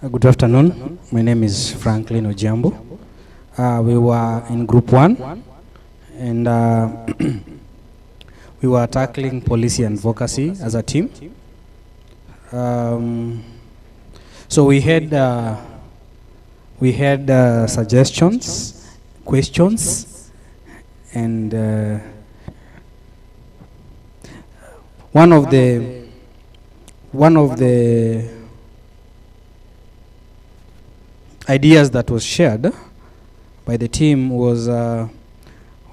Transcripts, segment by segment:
Good afternoon. My name is Franklin Ojambo. We were in group 1 and we were tackling policy and advocacy as a team. So we had suggestions, questions, and one of the ideas that was shared by the team was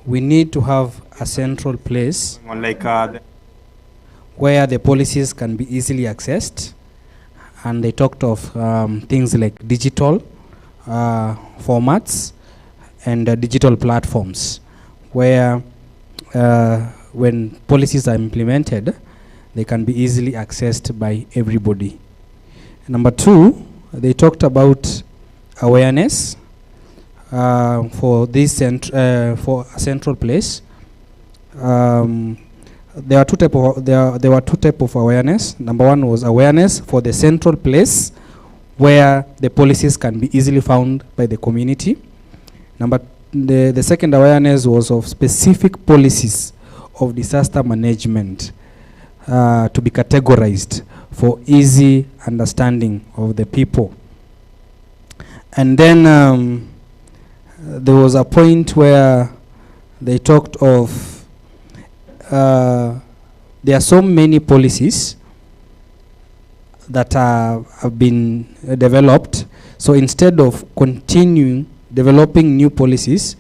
we need to have a central place where the policies can be easily accessed, and they talked of things like digital formats and digital platforms where when policies are implemented, they can be easily accessed by everybody. Number 2, they talked about awareness for this for a central place. There were two type of awareness. Number 1 was awareness for the central place where the policies can be easily found by the community. The second awareness was of specific policies of disaster management to be categorized for easy understanding of the people. And then there was a point where they talked of there are so many policies that have been developed. So instead of continuing developing new policies,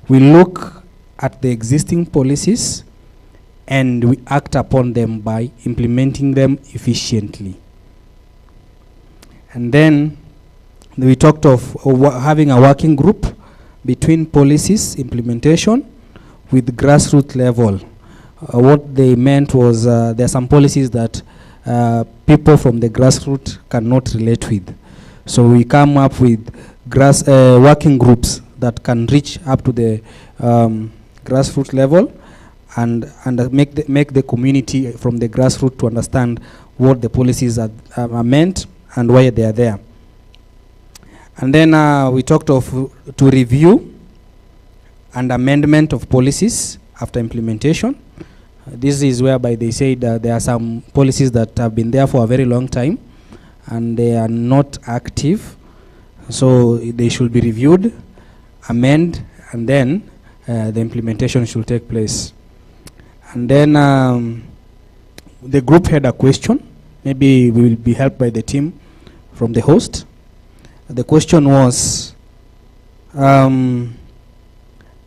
we look at the existing policies and we act upon them by implementing them efficiently. And then we talked of having a working group between policies implementation with grassroots level. What they meant was there are some policies that people from the grassroots cannot relate with. So we come up with working groups that can reach up to the grassroots level and make the community from the grassroots to understand what the policies are meant and why they are there. And then we talked of to review and amendment of policies after implementation. This is whereby they say that there are some policies that have been there for a very long time and they are not active. So they should be reviewed, amend, and then the implementation should take place. And then the group had a question. Maybe we will be helped by the team from the host. The question was,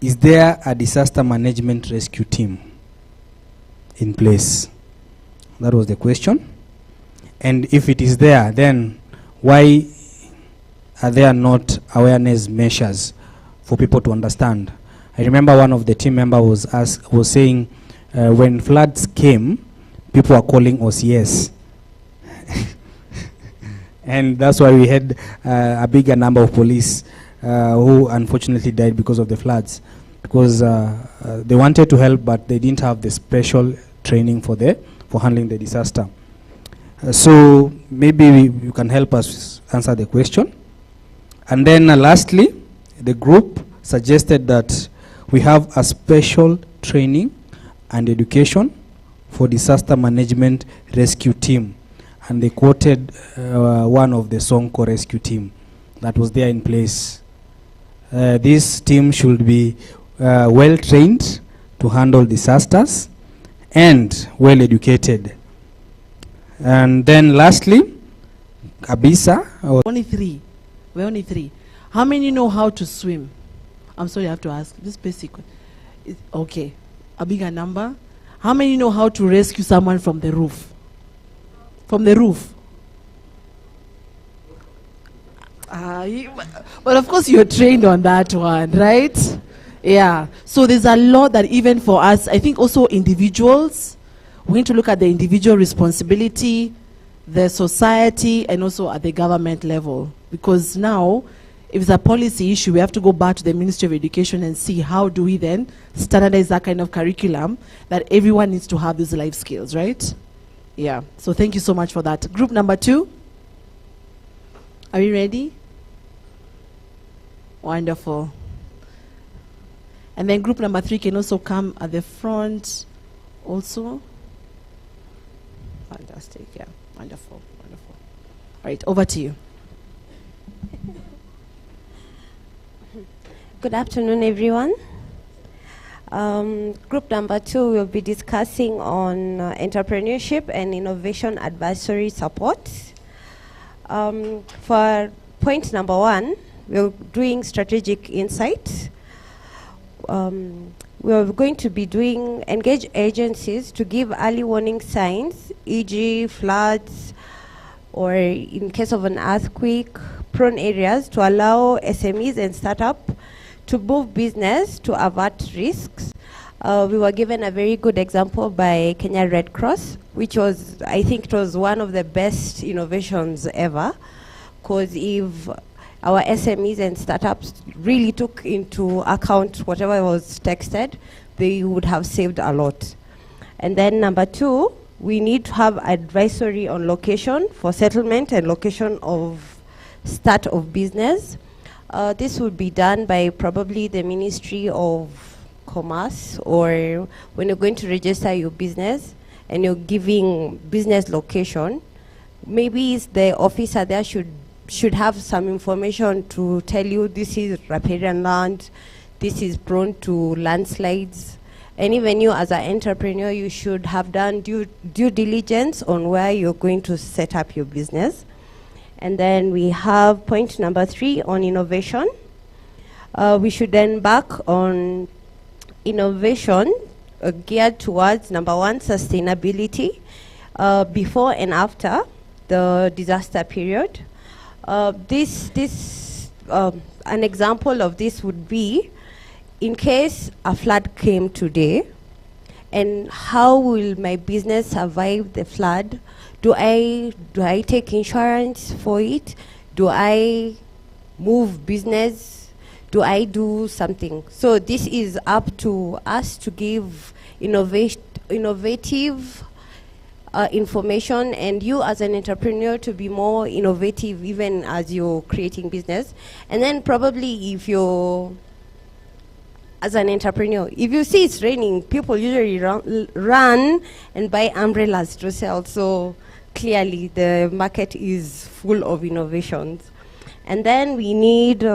is there a disaster management rescue team in place? That was the question. And if it is there, then why are there not awareness measures for people to understand? I remember one of the team members was saying when floods came, people were calling OCS. And that's why we had a bigger number of police who unfortunately died because of the floods. Because they wanted to help, but they didn't have the special training for handling the disaster. So maybe you can help us answer the question. And then lastly, the group suggested that we have a special training and education for disaster management rescue team. And they quoted one of the Sonko rescue team that was there in place. This team should be well trained to handle disasters and well educated. And then lastly, Kabisa. Only 3. We're only 3. How many know how to swim? I'm sorry, I have to ask. This basic. Okay. A bigger number. How many know how to rescue someone from the roof? From the roof. But of course you're trained on that one, right? Yeah. So there's a lot that even for us, I think also individuals, we need to look at the individual responsibility, the society, and also at the government level. Because now, if it's a policy issue, we have to go back to the Ministry of Education and see how do we then standardize that kind of curriculum that everyone needs to have these life skills, right? Yeah, so thank you so much for that. Group number 2. Are we ready? Wonderful. And then group number 3 can also come at the front also. Fantastic, yeah. Wonderful, wonderful. All right, over to you. Good afternoon, everyone. Group number 2 will be discussing on entrepreneurship and innovation advisory support. For point number 1, we're doing strategic insight. We're going to be doing engage agencies to give early warning signs, e.g. floods, or in case of an earthquake, prone areas, to allow SMEs and startups to move business to avert risks. We were given a very good example by Kenya Red Cross, which was, I think it was one of the best innovations ever, because if our SMEs and startups really took into account whatever was texted, they would have saved a lot. And then number 2, we need to have advisory on location for settlement and location of start of business. This would be done by probably the Ministry of Commerce, or when you're going to register your business and you're giving business location, maybe the officer there should have some information to tell you this is riparian land, this is prone to landslides. And even you as an entrepreneur, you should have done due diligence on where you're going to set up your business. And then we have point number 3 on innovation. We should then back on innovation geared towards number 1, sustainability, before and after the disaster period. An example of this would be, in case a flood came today, and how will my business survive the flood? Do I take insurance for it? Do I move business? Do I do something? So this is up to us to give innovative information, and you as an entrepreneur to be more innovative even as you're creating business. And then probably if you're, as an entrepreneur, if you see it's raining, people usually run and buy umbrellas to sell. So clearly the market is full of innovations. And then we need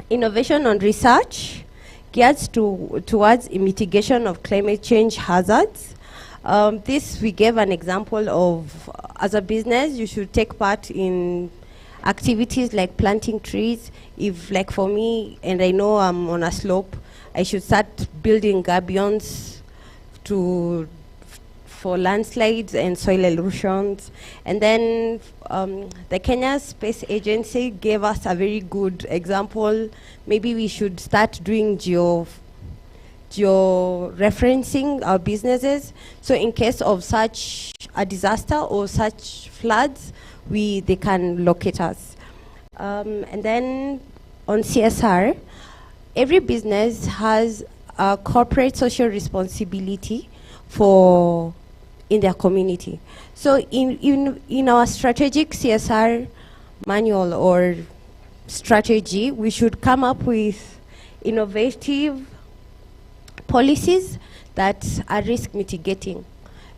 innovation on research geared towards mitigation of climate change hazards. This we gave an example of, as a business, you should take part in activities like planting trees. If, like for me, and I know I'm on a slope, I should start building gabions for landslides and soil erosions. And then the Kenya Space Agency gave us a very good example. Maybe we should start doing geo-referencing our businesses. So in case of such a disaster or such floods, they can locate us. And then on CSR, every business has a corporate social responsibility in their community. So in our strategic CSR manual or strategy, we should come up with innovative policies that are risk mitigating.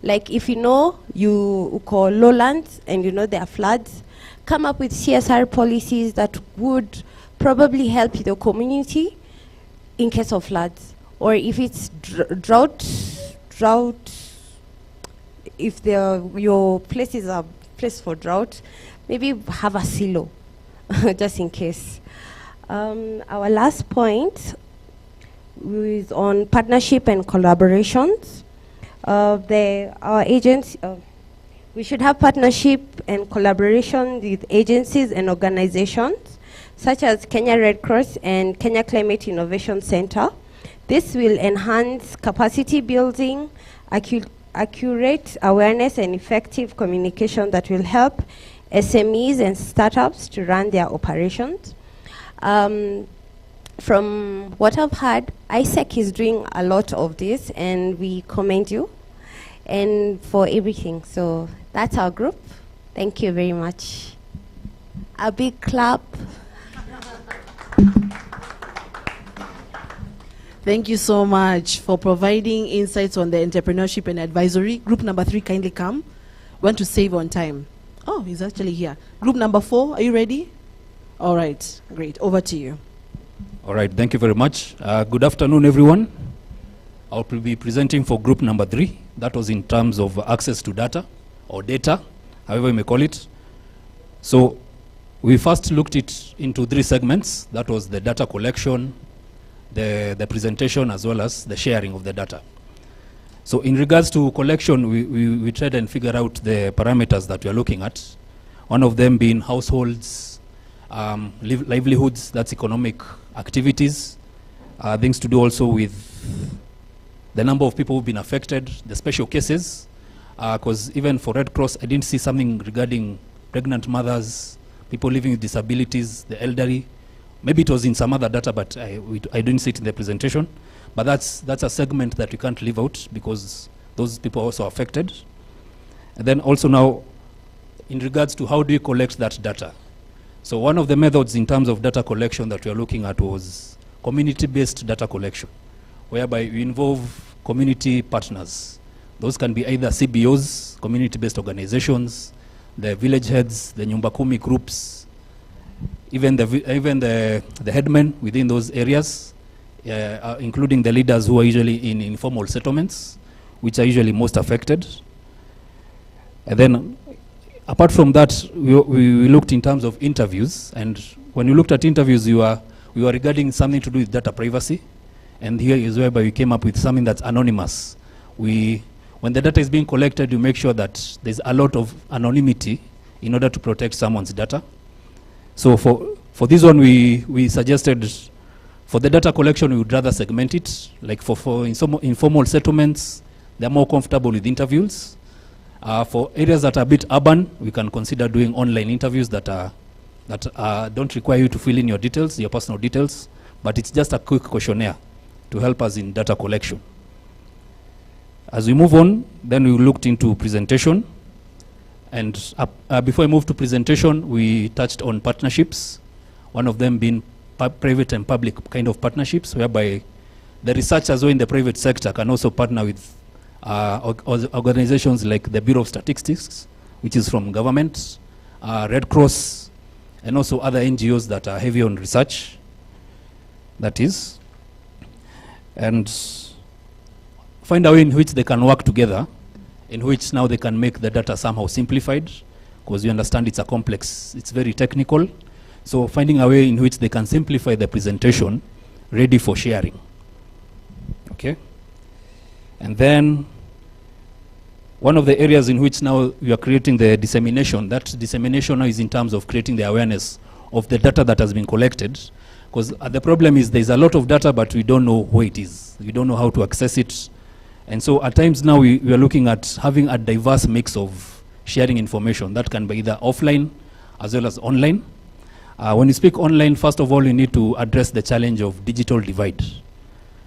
Like if you call lowlands and you know there are floods, come up with CSR policies that would probably help the community in case of floods. Or if it's drought, if your place is a place for drought, maybe have a silo, just in case. Our last point is on partnership and collaborations. Our agents, we should have partnership and collaboration with agencies and organizations such as Kenya Red Cross and Kenya Climate Innovation Center. This will enhance capacity building, accurate awareness, and effective communication that will help SMEs and startups to run their operations. From what I've heard, ISEC is doing a lot of this, and we commend you and for everything. So that's our group. Thank you very much. A big clap. Thank you so much for providing insights on the entrepreneurship and advisory. Group number 3, kindly come. We want to save on time. Oh, he's actually here. Group number 4, are you ready? All right, great. Over to you. All right, thank you very much. Good afternoon, everyone. I'll be presenting for group number 3. That was in terms of access to data, or data, however you may call it. So we first looked into 3 segments. That was the data collection, the presentation, as well as the sharing of the data. So in regards to collection, we tried and figure out the parameters that we are looking at. One of them being households, livelihoods, that's economic activities, things to do also with the number of people who've been affected, the special cases, because even for Red Cross, I didn't see something regarding pregnant mothers, people living with disabilities, the elderly. Maybe it was in some other data, but I didn't see it in the presentation. But that's a segment that we can't leave out because those people are also affected. And then also now, in regards to how do you collect that data? So one of the methods in terms of data collection that we are looking at was community-based data collection, whereby you involve community partners. Those can be either CBOs, community-based organizations, the village heads, the Nyumba Kumi groups, even the headmen within those areas, including the leaders who are usually in informal settlements, which are usually most affected. And then, apart from that, we looked in terms of interviews, and when we looked at interviews, we were regarding something to do with data privacy, and here is whereby we came up with something that's anonymous. When the data is being collected, you make sure that there's a lot of anonymity in order to protect someone's data. So for this one, we suggested for the data collection, we would rather segment it. Like for informal settlements, they're more comfortable with interviews. For areas that are a bit urban, we can consider doing online interviews that don't require you to fill in your details, your personal details, but it's just a quick questionnaire to help us in data collection. As we move on, then we looked into presentation. And before I move to presentation, we touched on partnerships, one of them being private and public kind of partnerships, whereby the researchers who are in the private sector can also partner with organizations like the Bureau of Statistics, which is from government, Red Cross, and also other NGOs that are heavy on research, that is. And find a way in which they can work together, in which now they can make the data somehow simplified, because you understand it's it's very technical. So finding a way in which they can simplify the presentation, ready for sharing. Okay? And then one of the areas in which now we are creating the dissemination, that dissemination now is in terms of creating the awareness of the data that has been collected, because the problem is there's a lot of data, but we don't know where it is. We don't know how to access it. And so at times now we are looking at having a diverse mix of sharing information that can be either offline as well as online. When you speak online, first of all, you need to address the challenge of digital divide.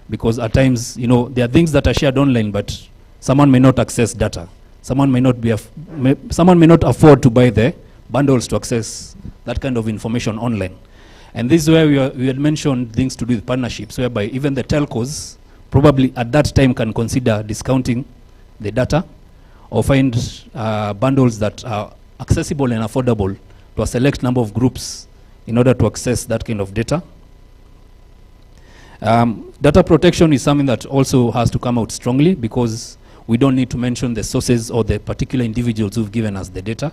Because at times, there are things that are shared online, but someone may not access data. Someone may not afford to buy the bundles to access that kind of information online. And this is where we had mentioned things to do with partnerships, whereby even the telcos probably at that time can consider discounting the data or find bundles that are accessible and affordable to a select number of groups in order to access that kind of data. Data protection is something that also has to come out strongly, because we don't need to mention the sources or the particular individuals who've given us the data.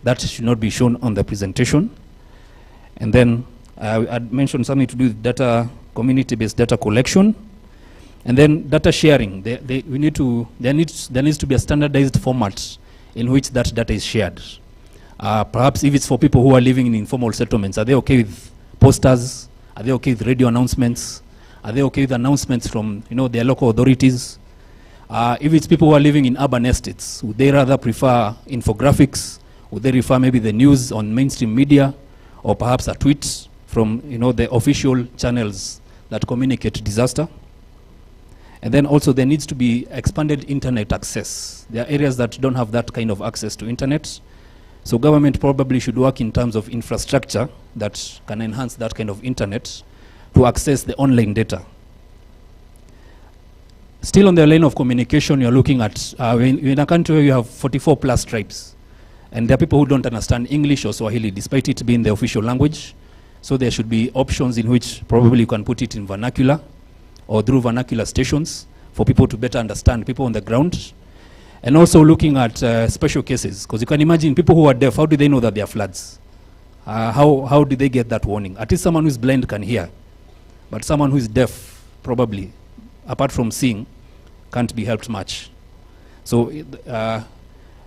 That should not be shown on the presentation. And then I'd mentioned something to do with data, community-based data collection. And then data sharing. There needs to be a standardized format in which that data is shared. Perhaps if it's for people who are living in informal settlements, are they okay with posters? Are they okay with radio announcements? Are they okay with announcements from their local authorities? If it's people who are living in urban estates, would they rather prefer infographics? Would they refer maybe the news on mainstream media, or perhaps a tweet from the official channels that communicate disaster? And then also there needs to be expanded internet access. There are areas that don't have that kind of access to internet. So government probably should work in terms of infrastructure that can enhance that kind of internet to access the online data. Still on the line of communication, you're looking at, in a country where you have 44 plus tribes, and there are people who don't understand English or Swahili, despite it being the official language. So there should be options in which probably you can put it in vernacular or through vernacular stations for people to better understand, people on the ground. And also looking at special cases, because you can imagine people who are deaf, how do they know that there are floods? How did they get that warning? At least someone who is blind can hear, but someone who is deaf, probably, apart from seeing, can't be helped much. So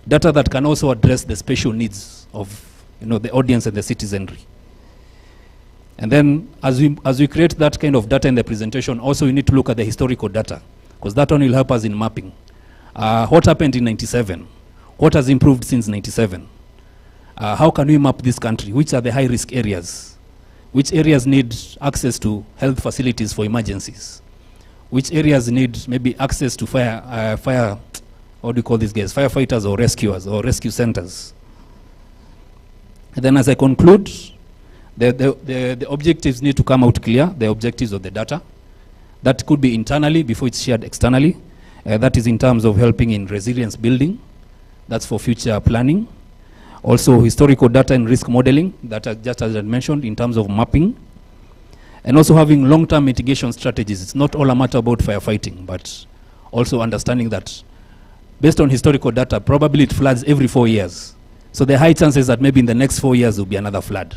data that can also address the special needs of the audience and the citizenry. And then as we create that kind of data in the presentation, also we need to look at the historical data, because that one will help us in mapping. What happened in 97? What has improved since 97? How can we map this country? Which are the high-risk areas? Which areas need access to health facilities for emergencies? Which areas need maybe access to what do you call these guys? Firefighters or rescuers or rescue centers. And then as I conclude, the objectives need to come out clear, the objectives of the data. That could be internally before it's shared externally. That is in terms of helping in resilience building. That's for future planning. Also historical data and risk modeling, that just as I mentioned, in terms of mapping. And also having long-term mitigation strategies. It's not all a matter about firefighting, but also understanding that based on historical data, probably it floods every 4 years. So there are high chances that maybe in the next 4 years there will be another flood.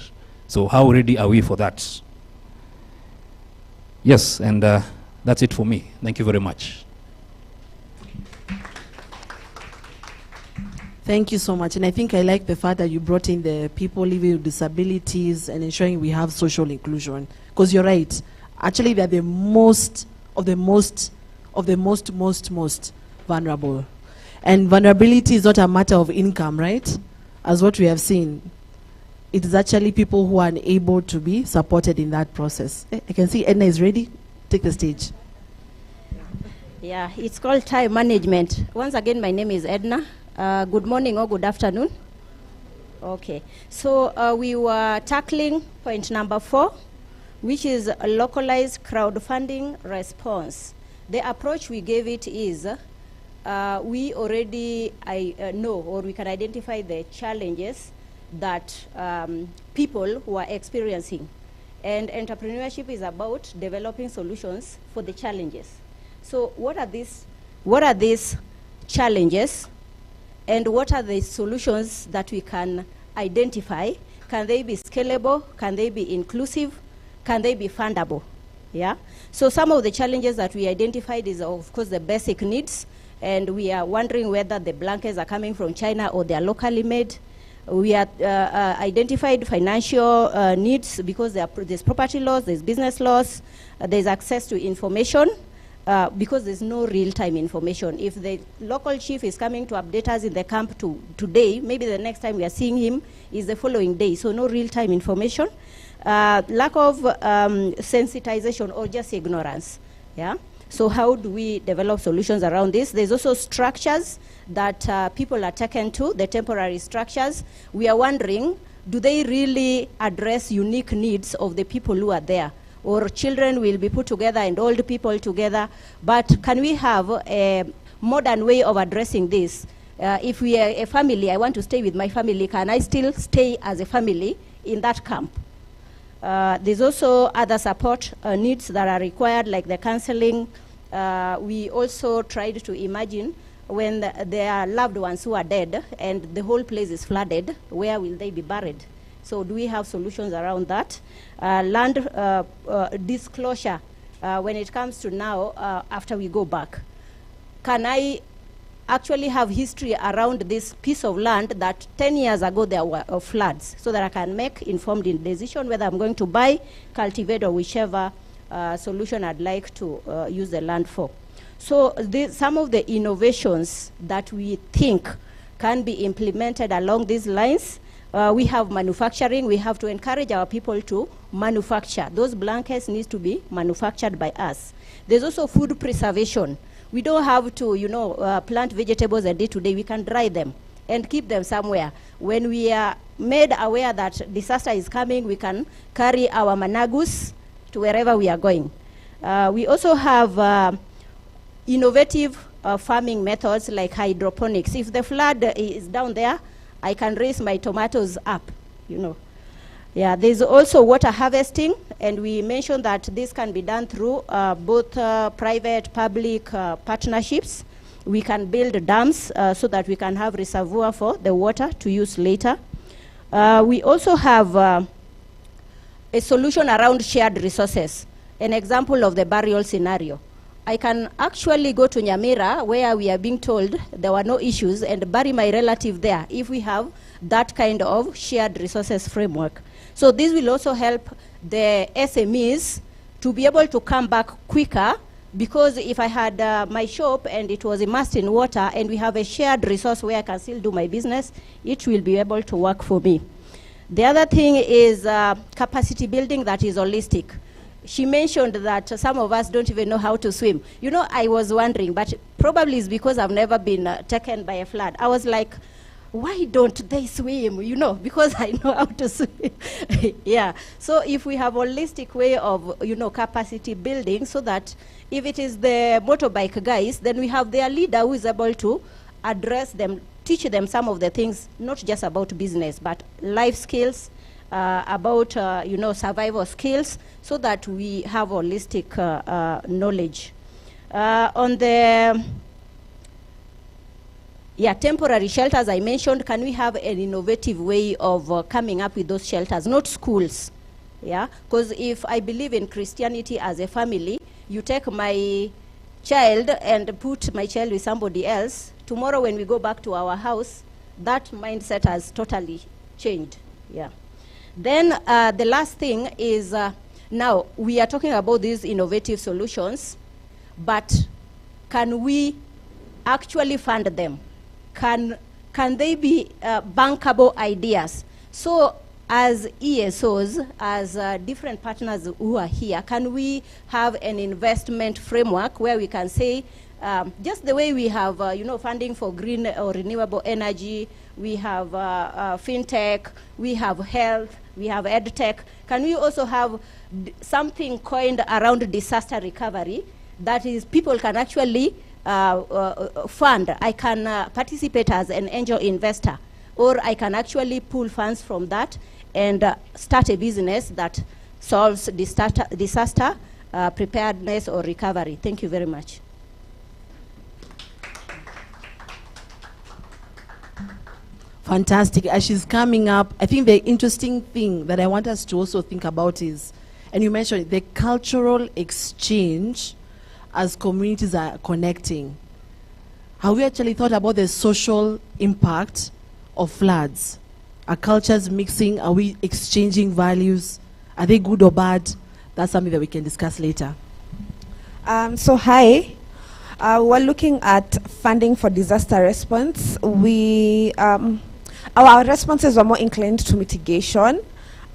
So how ready are we for that? Yes, and that's it for me. Thank you very much. Thank you so much. And I think I like the fact that you brought in the people living with disabilities and ensuring we have social inclusion. Because you're right. Actually, they're the most vulnerable. And vulnerability is not a matter of income, right? As what we have seen. It is actually people who are unable to be supported in that process. I can see Edna is ready. Take the stage. Yeah, it's called time management. Once again, my name is Edna. Good morning or good afternoon. Okay, so we were tackling point number 4, which is a localized crowdfunding response. The approach we gave it is we already know, or we can identify the challenges that people who are experiencing. And entrepreneurship is about developing solutions for the challenges. So what are these challenges? And what are the solutions that we can identify? Can they be scalable? Can they be inclusive? Can they be fundable? Yeah. So some of the challenges that we identified is, of course, the basic needs. And we are wondering whether the blankets are coming from China or they are locally made. We are identified financial needs because there's property laws, there's business laws, there's access to information. Because there's no real-time information. If the local chief is coming to update us in the camp today, maybe the next time we are seeing him is the following day, so no real-time information. Lack of sensitization or just ignorance, yeah? So how do we develop solutions around this? There's also structures that people are taken to, the temporary structures. We are wondering, do they really address unique needs of the people who are there? Or children will be put together and old people together. But can we have a modern way of addressing this? If we are a family, I want to stay with my family, can I still stay as a family in that camp? There's also other support needs that are required, like the counseling. We also tried to imagine when there are loved ones who are dead and the whole place is flooded, where will they be buried? So do we have solutions around that? Land disclosure, when it comes to now, after we go back. Can I actually have history around this piece of land that 10 years ago there were floods, so that I can make informed decision whether I'm going to buy, cultivate, or whichever solution I'd like to use the land for. So some of the innovations that we think can be implemented along these lines. We have manufacturing. We have to encourage our people to manufacture. Those blankets need to be manufactured by us. There's also food preservation. We don't have to, plant vegetables a day to day. We can dry them. and keep them somewhere. When we are made aware that disaster is coming, we can carry our managus to wherever we are going. We also have innovative farming methods like hydroponics. If the flood is down there, I can raise my tomatoes up, you know. Yeah, there's also water harvesting, and we mentioned that this can be done through both private, public partnerships. We can build dams so that we can have reservoir for the water to use later. We also have a solution around shared resources. An example of the burial scenario. I can actually go to Nyamira, where we are being told there were no issues, and bury my relative there if we have that kind of shared resources framework. So this will also help the SMEs to be able to come back quicker, because if I had my shop and it was immersed in water and we have a shared resource where I can still do my business, it will be able to work for me. The other thing is capacity building that is holistic. She mentioned that some of us don't even know how to swim. You know, I was wondering, but probably it's because I've never been taken by a flood. I was like, why don't they swim? You know, because I know how to swim. Yeah. So if we have a holistic way of, you know, capacity building, so that if it is the motorbike guys, then we have their leader who is able to address them, teach them some of the things, not just about business, but life skills, about, you know, survival skills, so that we have holistic knowledge. On the temporary shelters I mentioned, can we have an innovative way of coming up with those shelters, not schools? Yeah, because if I believe in Christianity as a family, you take my child and put my child with somebody else, tomorrow when we go back to our house, that mindset has totally changed. Yeah. Then the last thing is, now we are talking about these innovative solutions, but can we actually fund them? Can they be bankable ideas? So as ESOs, as different partners who are here, can we have an investment framework where we can say, just the way we have you know, funding for green or renewable energy, we have fintech, we have health, we have edtech. Can we also have something coined around disaster recovery, that is, people can actually fund? I can participate as an angel investor, or I can actually pull funds from that and start a business that solves disaster preparedness or recovery. Thank you very much. Fantastic. As she's coming up, I think the interesting thing that I want us to also think about is, and you mentioned the cultural exchange as communities are connecting. Have we actually thought about the social impact of floods? Are cultures mixing? Are we exchanging values? Are they good or bad? That's something that we can discuss later. So hi, we're looking at funding for disaster response. Our responses were more inclined to mitigation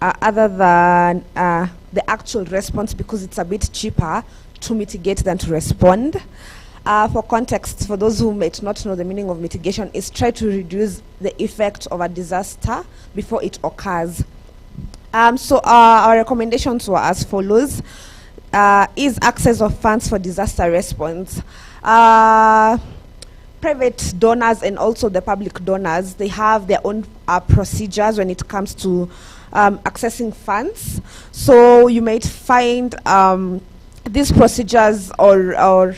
other than the actual response, because it's a bit cheaper to mitigate than to respond. For context, for those who might not know the meaning of mitigation, is try to reduce the effect of a disaster before it occurs. So our recommendations were as follows. Is access of funds for disaster response. Private donors and also the public donors, they have their own procedures when it comes to accessing funds. So you might find these procedures or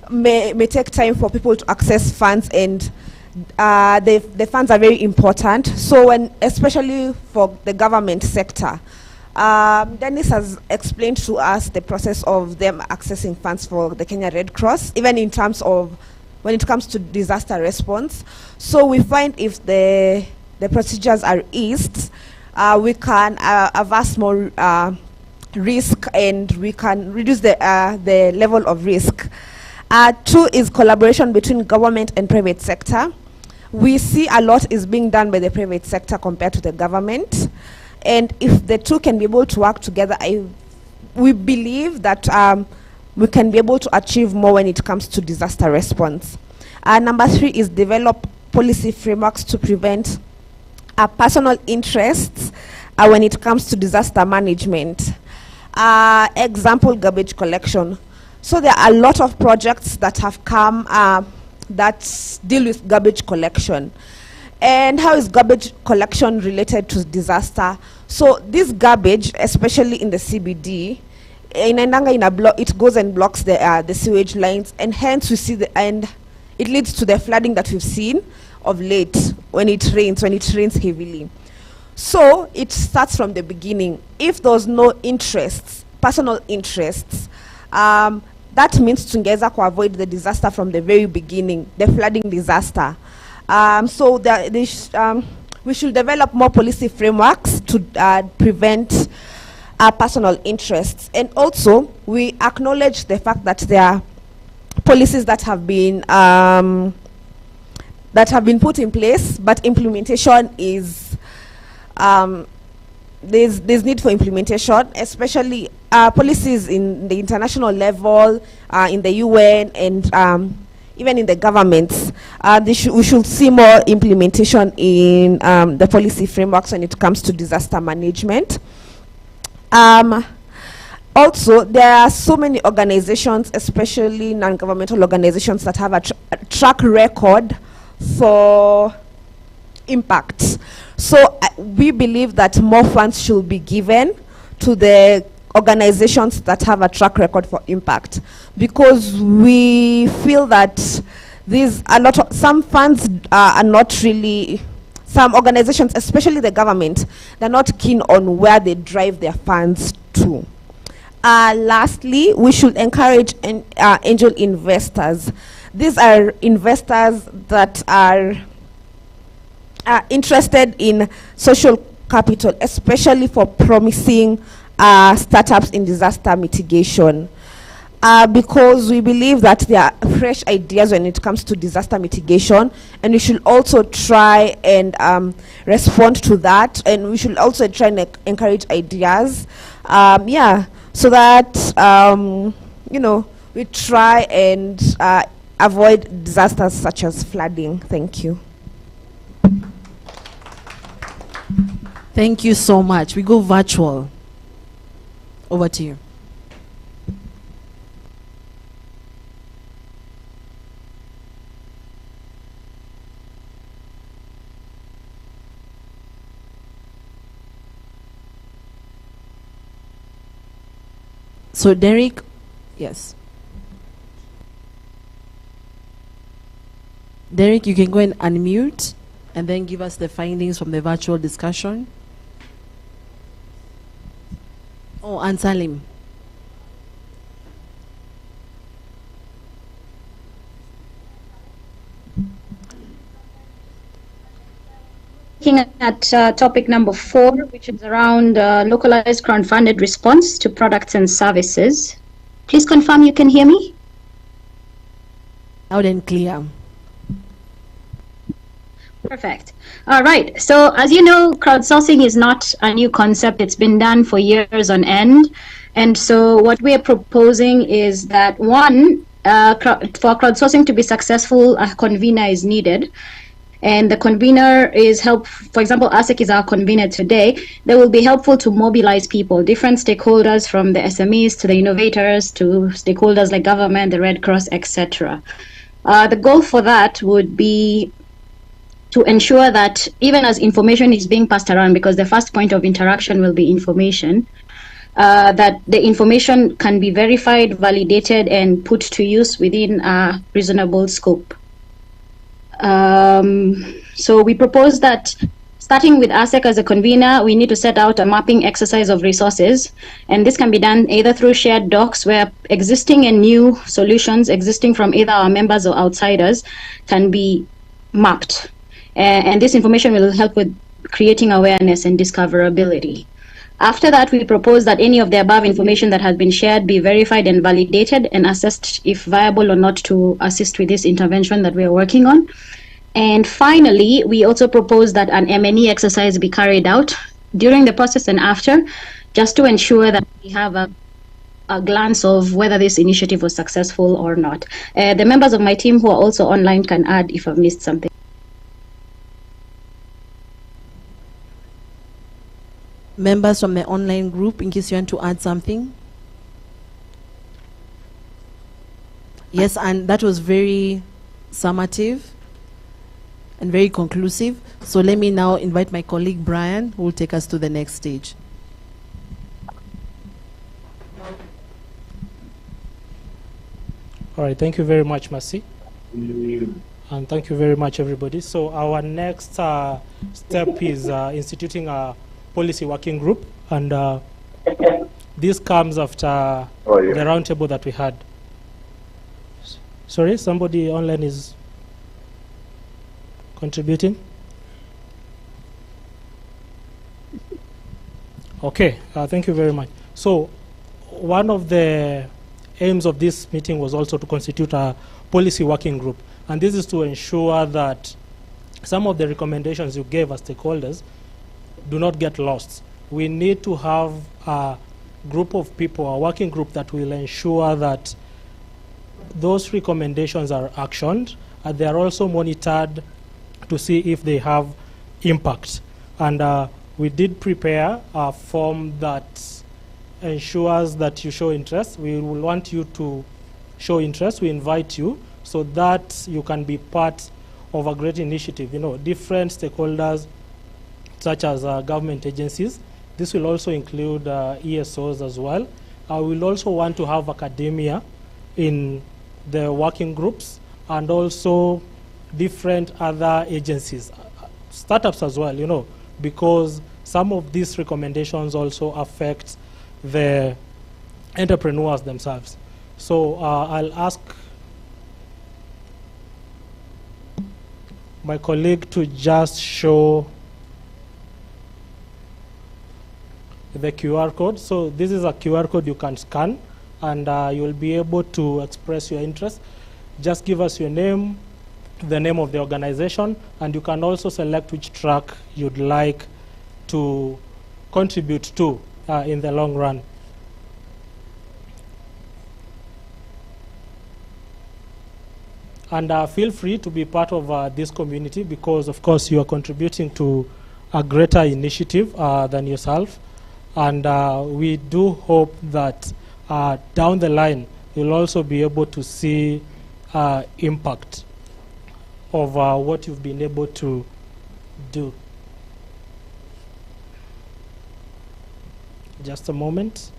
may take time for people to access funds, and the funds are very important. So especially for the government sector, Dennis has explained to us the process of them accessing funds for the Kenya Red Cross, even in terms of when it comes to disaster response. So we find if the procedures are eased, we can averse more risk, and we can reduce the level of risk. Two is collaboration between government and private sector. We see a lot is being done by the private sector compared to the government. And if the two can be able to work together, we believe that we can be able to achieve more when it comes to disaster response. Number three is develop policy frameworks to prevent personal interests when it comes to disaster management. Example, garbage collection. So there are a lot of projects that have come that deal with garbage collection. And how is garbage collection related to disaster? So this garbage, especially in the CBD, in Endanga, it goes and blocks the sewage lines, and hence we see and it leads to the flooding that we've seen of late when it rains heavily. So it starts from the beginning. If there's no interests, personal interests, that means tungeza to avoid the disaster from the very beginning, the flooding disaster. So we should develop more policy frameworks to prevent personal interests. And also, we acknowledge the fact that there are policies that have been put in place, but implementation is there's need for implementation, especially policies in the international level, in the UN, and even in the governments. We should see more implementation in the policy frameworks when it comes to disaster management. Also, there are so many organizations, especially non-governmental organizations, that have a track record for impact. So we believe that more funds should be given to the organizations that have a track record for impact, because we feel that some funds are not really, some organizations, especially the government, they're not keen on where they drive their funds to. Lastly, we should encourage angel investors. These are investors that are interested in social capital, especially for promising startups in disaster mitigation, because we believe that there are fresh ideas when it comes to disaster mitigation, and we should also try and respond to that, and we should also try and encourage ideas, so that we try and avoid disasters such as flooding. Thank you. Thank you so much. We go virtual. Over to you. So Derek, yes. Derek, you can go and unmute and then give us the findings from the virtual discussion. Oh, and Salim. Looking at topic number 4, which is around localized crowd-funded response to products and services. Please confirm you can hear me? Loud and clear. Perfect. All right. So as you know, crowdsourcing is not a new concept. It's been done for years on end. And so what we're proposing is that, one, for crowdsourcing to be successful, a convener is needed. And the convener is for example, ASEC is our convener today. They will be helpful to mobilize people, different stakeholders, from the SMEs to the innovators to stakeholders like government, the Red Cross, etc. The goal for that would be to ensure that even as information is being passed around, because the first point of interaction will be information, that the information can be verified, validated, and put to use within a reasonable scope. So we propose that, starting with ASEC as a convener, we need to set out a mapping exercise of resources, and this can be done either through shared docs, where existing and new solutions existing from either our members or outsiders can be mapped. And this information will help with creating awareness and discoverability. After that, we propose that any of the above information that has been shared be verified and validated and assessed if viable or not to assist with this intervention that we are working on. And finally, we also propose that an M&E exercise be carried out during the process and after, just to ensure that we have a glance of whether this initiative was successful or not. The members of my team who are also online can add if I've missed something. members from the online group, in case you want to add something. Yes, and that was very summative and very conclusive. So let me now invite my colleague Brian, who will take us to the next stage. All right, thank you very much, Mercy. And thank you very much, everybody. So our next step is instituting a policy working group. And this comes after the roundtable that we had. Sorry, somebody online is contributing? Okay, thank you very much. So one of the aims of this meeting was also to constitute a policy working group. And this is to ensure that some of the recommendations you gave as stakeholders do not get lost. We need to have a group of people, a working group that will ensure that those recommendations are actioned, and they are also monitored to see if they have impact. And we did prepare a form that ensures that you show interest. We will want you to show interest. We invite you so that you can be part of a great initiative. You know, different stakeholders, such as government agencies. This will also include ESOs as well. We'll also want to have academia in the working groups, and also different other agencies, startups as well, you know, because some of these recommendations also affect the entrepreneurs themselves. So I'll ask my colleague to just show the QR code. So this is a QR code you can scan, and you'll be able to express your interest. Just give us your name, the name of the organization, and you can also select which track you'd like to contribute to in the long run. And feel free to be part of this community, because of course you are contributing to a greater initiative than yourself. And we do hope that down the line you'll also be able to see impact of what you've been able to do. Just a moment.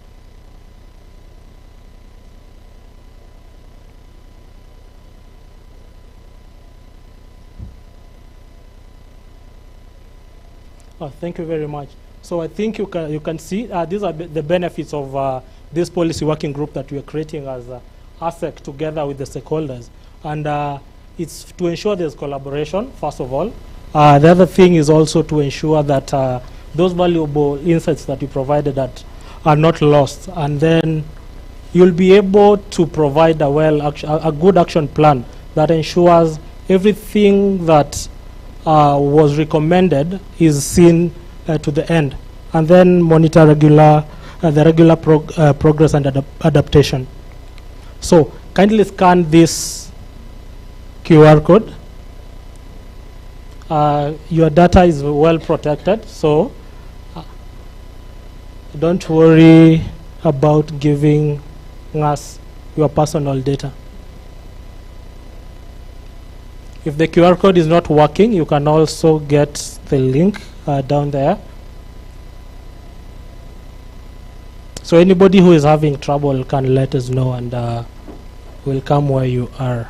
Oh, thank you very much. So I think you can see these are the benefits of this policy working group that we are creating as ASEC together with the stakeholders. And it's to ensure there's collaboration, first of all. The other thing is also to ensure that those valuable insights that you provided that are not lost. And then you'll be able to provide a good action plan that ensures everything that was recommended is seen to the end, and then monitor the regular progress and adaptation. So kindly scan this QR code. Your data is well protected, so don't worry about giving us your personal data. If the QR code is not working, you can also get the link down there. So anybody who is having trouble can let us know, and we'll come where you are.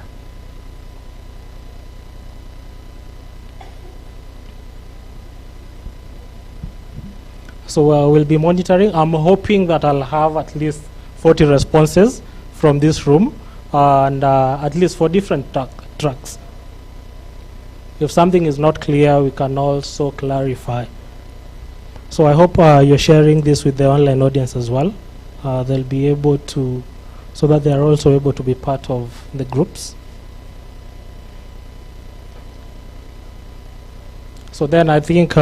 So we'll be monitoring. I'm hoping that I'll have at least 40 responses from this room, and at least 4 different tracks. If something is not clear, we can also clarify. So I hope you're sharing this with the online audience as well. They'll be able to, so that they're also able to be part of the groups. So then I think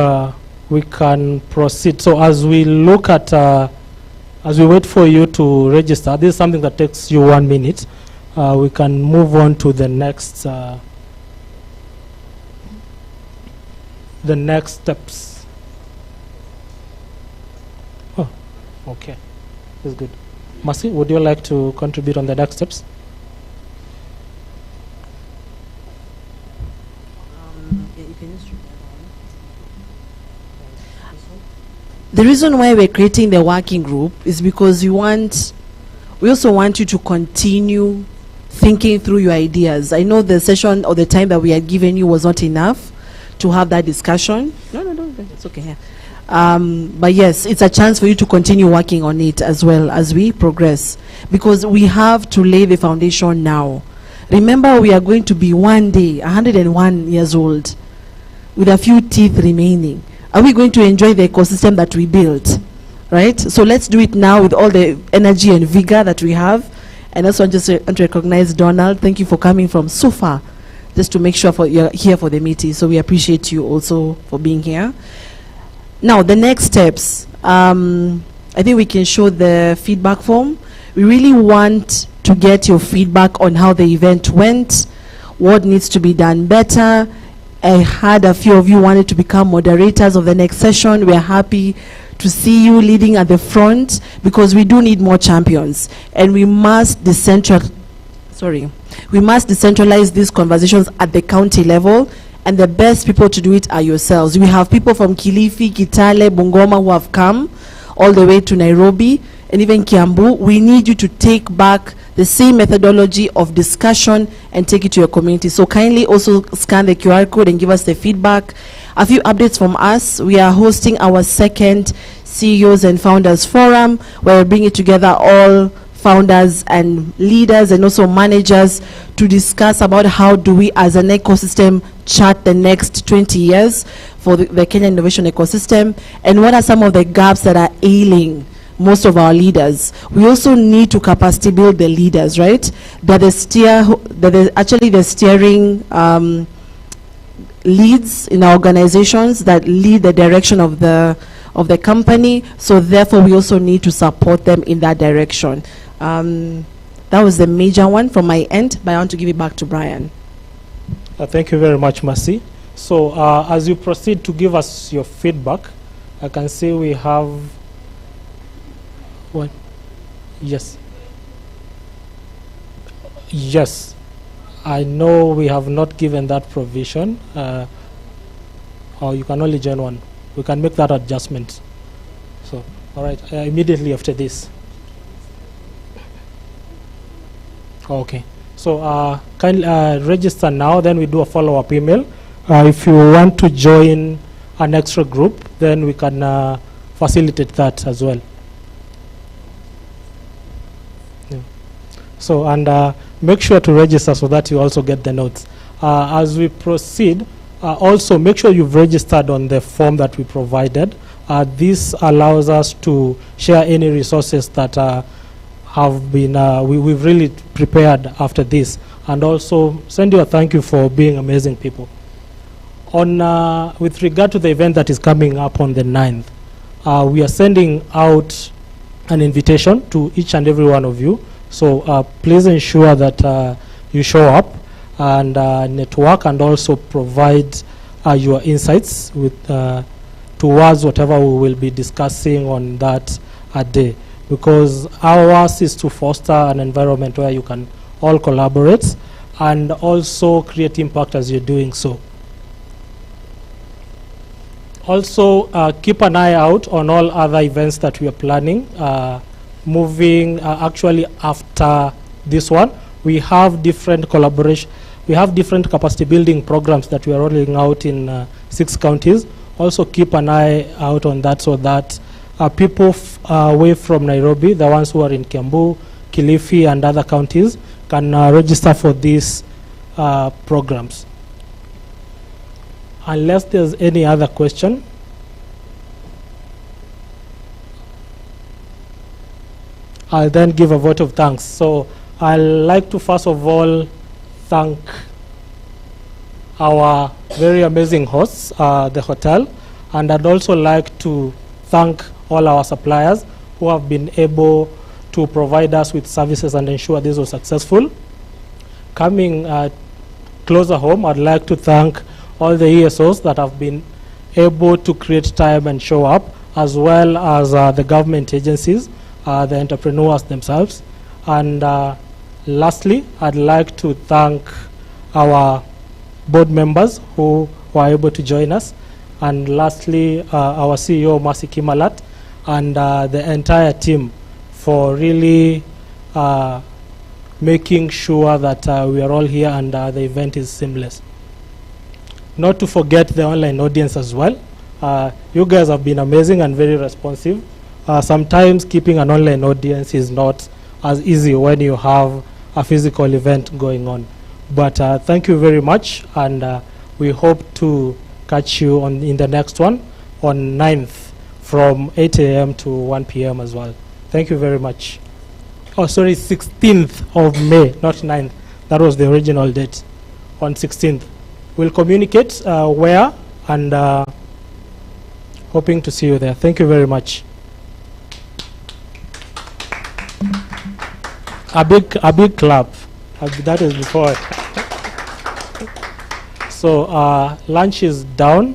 we can proceed. So as we look at, as we wait for you to register, this is something that takes you 1 minute. We can move on to the next steps. Okay, that's good. Mercy, would you like to contribute on the next steps? The reason why we're creating the working group is because we also want you to continue thinking through your ideas. I know the session or the time that we had given you was not enough to have that discussion. No, it's okay. Yeah. But yes, it's a chance for you to continue working on it as well as we progress, because we have to lay the foundation now. Remember, we are going to be one day 101 years old with a few teeth remaining. Are we going to enjoy the ecosystem that we built? Right? So let's do it now with all the energy and vigor that we have. And also, I just want to recognize Donald. Thank you for coming from so far, just to make sure you're here for the meeting. So we appreciate you also for being here. Now, the next steps. I think we can show the feedback form. We really want to get your feedback on how the event went, what needs to be done better. I heard a few of you wanted to become moderators of the next session. We are happy to see you leading at the front, because we do need more champions, and we must decentralize these conversations at the county level, and the best people to do it are yourselves. We have people from Kilifi, Kitale, Bungoma who have come all the way to Nairobi and even Kiambu. We need you to take back the same methodology of discussion and take it to your community. So kindly also scan the QR code and give us the feedback. A few updates from us. We are hosting our second CEOs and Founders Forum, where we're bringing together all founders and leaders and also managers to discuss about how do we as an ecosystem chart the next 20 years for the Kenyan innovation ecosystem, and what are some of the gaps that are ailing most of our leaders. We also need to capacity build the leaders, right? Actually the steering leads in our organizations that lead the direction of the company. So therefore, we also need to support them in that direction. That was the major one from my end, but I want to give it back to Brian. Thank you very much, Mercy. So as you proceed to give us your feedback, I can see we have what? Yes. Yes. I know we have not given that provision, or you can only join one. We can make that adjustment. So, all right, immediately after this. Okay. So, kindly register now, then we do a follow-up email. If you want to join an extra group, then we can facilitate that as well. Yeah. So, and make sure to register so that you also get the notes. As we proceed, also make sure you've registered on the form that we provided. This allows us to share any resources that have been, we've really prepared after this, and also send you a thank you for being amazing people. On, with regard to the event that is coming up on the 9th, we are sending out an invitation to each and every one of you. So please ensure that you show up and network, and also provide your insights with towards whatever we will be discussing on that day. Because ours is to foster an environment where you can all collaborate and also create impact as you're doing so. Also, keep an eye out on all other events that we are planning. Moving actually after this one, we have different collaboration. We have different capacity building programs that we are rolling out in 6 counties. Also keep an eye out on that, so that people away from Nairobi, the ones who are in Kiambu, Kilifi and other counties, can register for these programs. Unless there's any other question. I'll then give a vote of thanks. So I'd like to first of all thank our very amazing hosts, the hotel, and I'd also like to thank all our suppliers who have been able to provide us with services and ensure this was successful. Coming closer home, I'd like to thank all the ESOs that have been able to create time and show up as well as the government agencies, the entrepreneurs themselves. And lastly, I'd like to thank our board members who were able to join us. And lastly, our CEO, Mercy Kimalat, and the entire team for really making sure that we are all here and the event is seamless. Not to forget the online audience as well. You guys have been amazing and very responsive. Sometimes keeping an online audience is not as easy when you have a physical event going on. But thank you very much, and we hope to catch you in the next one on 9th from 8 a.m. to 1 p.m. as well. Thank you very much. Oh, sorry, 16th of May, not 9th. That was the original date, on 16th. We'll communicate where, and hoping to see you there. Thank you very much. A big clap. That is before. So lunch is down.